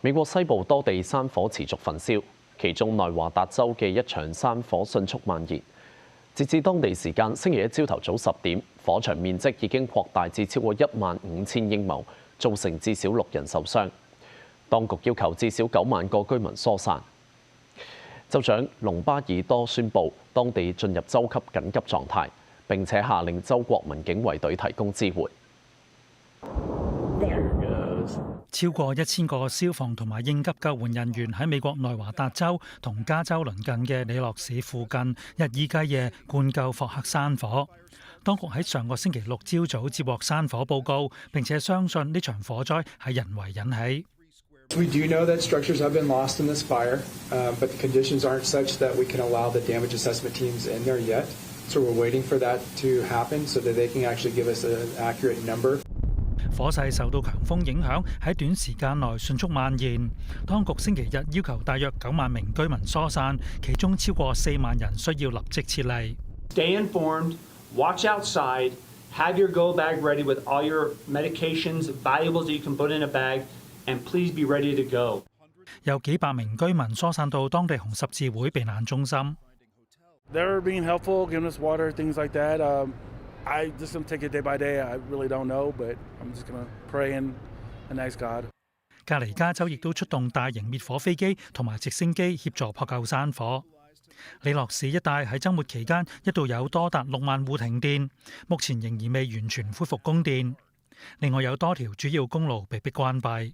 美國西部多地山火持續焚燒，其中內華達州嘅一場山火迅速蔓延。截至當地時間星期一朝頭早10點，火場面積已經擴大至超過15000英畝，造成至少6人受傷。當局要求至少9萬個居民疏散。州長隆巴爾多宣布當地進入州級緊急狀態，並且下令州國民警衛隊提供支援。超過1000個消防同埋應急救援人員喺美國內華達州同加州鄰近嘅里諾市附近日以繼夜灌救霍克山火。當局喺上個星期六朝早接獲山火報告，並且相信呢場火災係人為引起。We do know that structures have been lost in this fire, but the conditions aren't such that we can allow the damage assessment teams in there yet. So we're waiting for that to happen so that they can actually give us an accurate number. 火勢受到強風影響，喺短時間內迅速蔓延。當局星期日要求大約9萬名居民疏散，其中超過4萬人需要立即撤離。Stay informed, watch outside, have your go bag ready with all your medications, valuables that you can put in a bag, and please be ready to go. 有幾百名居民疏散到當地紅十字會避難中心。They're being helpful, giving us water, things like that. I just gonna take it day by day. I really don't know, but I'm just gonna pray and ask God. 隔離加州亦都出動大型滅火飛機同埋直升機協助撲救山火。里諾市一帶喺週末期間一度有多達6萬戶停電，目前仍然未完全恢復供電。另外有多條主要公路被迫關閉。